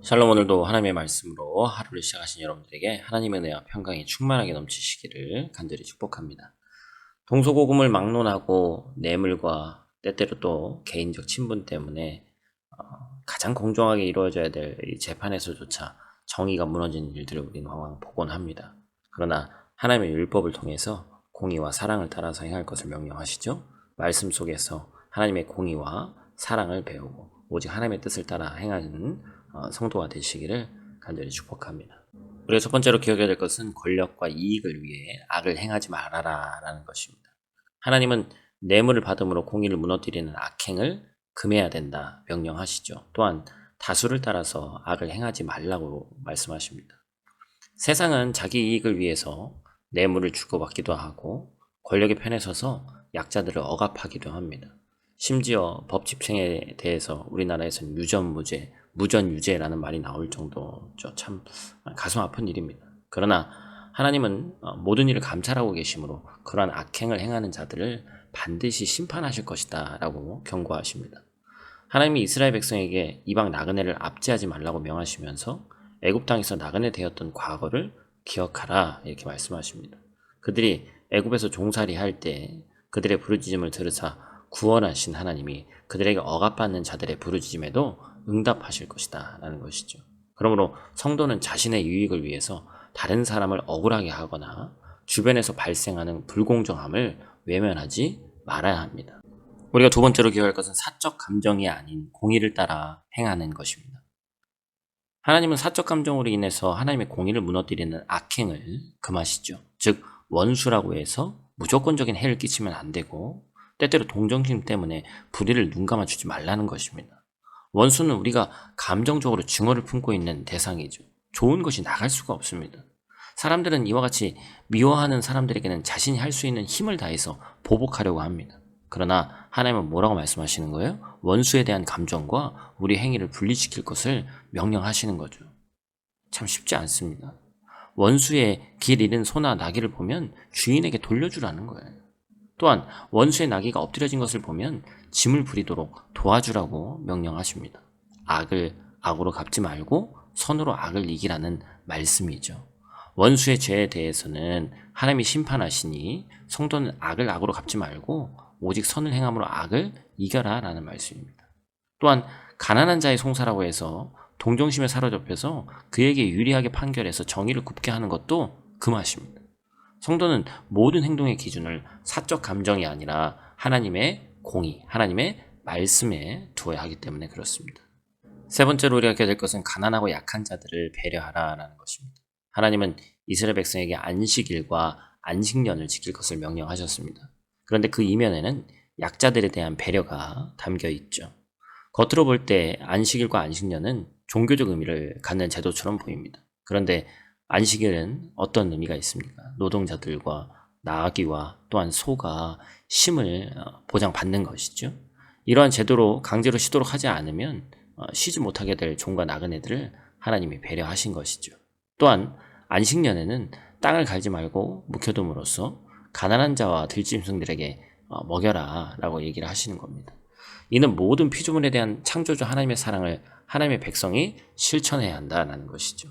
샬롬. 오늘도 하나님의 말씀으로 하루를 시작하신 여러분들에게 하나님의 은혜와 평강이 충만하게 넘치시기를 간절히 축복합니다. 동서고금을 막론하고 뇌물과 때때로 또 개인적 친분 때문에 가장 공정하게 이루어져야 될 이 재판에서조차 정의가 무너지는 일들을 우리는 왕왕 보곤 합니다. 그러나 하나님의 율법을 통해서 공의와 사랑을 따라서 행할 것을 명령하시죠. 말씀 속에서 하나님의 공의와 사랑을 배우고 오직 하나님의 뜻을 따라 행하는 성도가 되시기를 간절히 축복합니다. 우리가 첫 번째로 기억해야 될 것은 권력과 이익을 위해 악을 행하지 말아라 라는 것입니다. 하나님은 뇌물을 받음으로 공의를 무너뜨리는 악행을 금해야 된다 명령하시죠. 또한 다수를 따라서 악을 행하지 말라고 말씀하십니다. 세상은 자기 이익을 위해서 뇌물을 주고받기도 하고 권력의 편에 서서 약자들을 억압하기도 합니다. 심지어 법 집행에 대해서 우리나라에서는 유전무죄, 무전유죄라는 말이 나올 정도죠. 참 가슴 아픈 일입니다. 그러나 하나님은 모든 일을 감찰하고 계시므로 그러한 악행을 행하는 자들을 반드시 심판하실 것이다 라고 경고하십니다. 하나님이 이스라엘 백성에게 이방 나그네를 압제하지 말라고 명하시면서 애굽 땅에서 나그네 되었던 과거를 기억하라 이렇게 말씀하십니다. 그들이 애굽에서 종살이 할 때 그들의 부르짖음을 들으사 구원하신 하나님이 그들에게 억압받는 자들의 부르짖음에도 응답하실 것이다 라는 것이죠. 그러므로 성도는 자신의 유익을 위해서 다른 사람을 억울하게 하거나 주변에서 발생하는 불공정함을 외면하지 말아야 합니다. 우리가 두 번째로 기억할 것은 사적 감정이 아닌 공의를 따라 행하는 것입니다. 하나님은 사적 감정으로 인해서 하나님의 공의를 무너뜨리는 악행을 금하시죠. 즉 원수라고 해서 무조건적인 해를 끼치면 안 되고 때때로 동정심 때문에 불의를 눈감아주지 말라는 것입니다. 원수는 우리가 감정적으로 증오를 품고 있는 대상이죠. 좋은 것이 나갈 수가 없습니다. 사람들은 이와 같이 미워하는 사람들에게는 자신이 할 수 있는 힘을 다해서 보복하려고 합니다. 그러나 하나님은 뭐라고 말씀하시는 거예요? 원수에 대한 감정과 우리 행위를 분리시킬 것을 명령하시는 거죠. 참 쉽지 않습니다. 원수의 길 잃은 소나 나귀를 보면 주인에게 돌려주라는 거예요. 또한 원수의 나귀가 엎드려진 것을 보면 짐을 부리도록 도와주라고 명령하십니다. 악을 악으로 갚지 말고 선으로 악을 이기라는 말씀이죠. 원수의 죄에 대해서는 하나님이 심판하시니 성도는 악을 악으로 갚지 말고 오직 선을 행함으로 악을 이겨라 라는 말씀입니다. 또한 가난한 자의 송사라고 해서 동정심에 사로잡혀서 그에게 유리하게 판결해서 정의를 굽게 하는 것도 금하십니다. 성도는 모든 행동의 기준을 사적 감정이 아니라 하나님의 공의, 하나님의 말씀에 두어야 하기 때문에 그렇습니다. 세 번째로 우리가 기억해야 될 것은 가난하고 약한 자들을 배려하라라는 것입니다. 하나님은 이스라엘 백성에게 안식일과 안식년을 지킬 것을 명령하셨습니다. 그런데 그 이면에는 약자들에 대한 배려가 담겨 있죠. 겉으로 볼 때 안식일과 안식년은 종교적 의미를 갖는 제도처럼 보입니다. 그런데 안식일은 어떤 의미가 있습니까? 노동자들과 나귀와 또한 소가 쉼을 보장받는 것이죠. 이러한 제도로 강제로 쉬도록 하지 않으면 쉬지 못하게 될 종과 나그네들을 하나님이 배려하신 것이죠. 또한 안식년에는 땅을 갈지 말고 묵혀둠으로써 가난한 자와 들짐승들에게 먹여라 라고 얘기를 하시는 겁니다. 이는 모든 피조물에 대한 창조주 하나님의 사랑을 하나님의 백성이 실천해야 한다는 것이죠.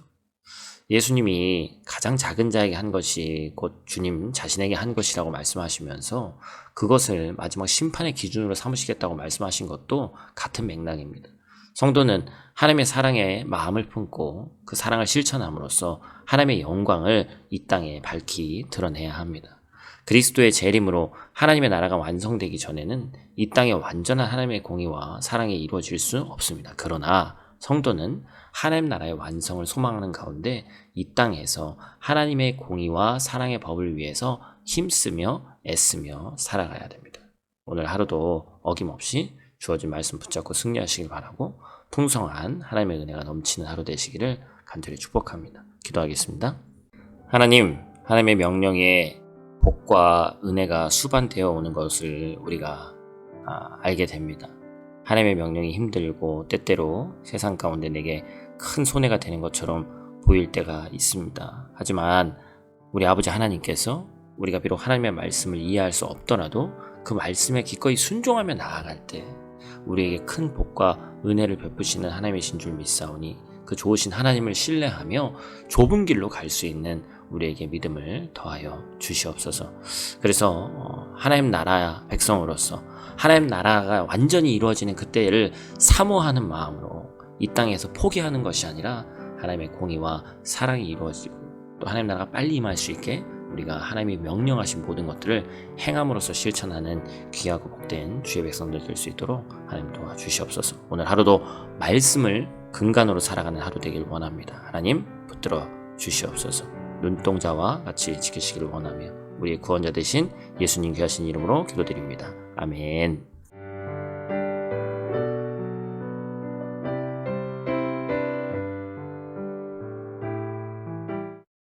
예수님이 가장 작은 자에게 한 것이 곧 주님 자신에게 한 것이라고 말씀하시면서 그것을 마지막 심판의 기준으로 삼으시겠다고 말씀하신 것도 같은 맥락입니다. 성도는 하나님의 사랑에 마음을 품고 그 사랑을 실천함으로써 하나님의 영광을 이 땅에 밝히 드러내야 합니다. 그리스도의 재림으로 하나님의 나라가 완성되기 전에는 이 땅에 완전한 하나님의 공의와 사랑이 이루어질 수 없습니다. 그러나 성도는 하나님 나라의 완성을 소망하는 가운데 이 땅에서 하나님의 공의와 사랑의 법을 위해서 힘쓰며 애쓰며 살아가야 됩니다. 오늘 하루도 어김없이 주어진 말씀 붙잡고 승리하시길 바라고 풍성한 하나님의 은혜가 넘치는 하루 되시기를 간절히 축복합니다. 기도하겠습니다. 하나님, 하나님의 명령에 복과 은혜가 수반되어 오는 것을 우리가 알게 됩니다. 하나님의 명령이 힘들고 때때로 세상 가운데 내게 큰 손해가 되는 것처럼 보일 때가 있습니다. 하지만 우리 아버지 하나님께서 우리가 비록 하나님의 말씀을 이해할 수 없더라도 그 말씀에 기꺼이 순종하며 나아갈 때 우리에게 큰 복과 은혜를 베푸시는 하나님이신 줄 믿사오니 그 좋으신 하나님을 신뢰하며 좁은 길로 갈 수 있는 우리에게 믿음을 더하여 주시옵소서. 그래서 하나님 나라 백성으로서 하나님 나라가 완전히 이루어지는 그때를 사모하는 마음으로 이 땅에서 포기하는 것이 아니라 하나님의 공의와 사랑이 이루어지고 또 하나님 나라가 빨리 임할 수 있게 우리가 하나님이 명령하신 모든 것들을 행함으로써 실천하는 귀하고 복된 주의 백성들 될 수 있도록 하나님 도와주시옵소서. 오늘 하루도 말씀을 근간으로 살아가는 하루 되길 원합니다. 하나님 붙들어 주시옵소서. 눈동자와 같이 지키시기를 원하며 우리의 구원자 되신 예수님 귀하신 이름으로 기도드립니다. 아멘.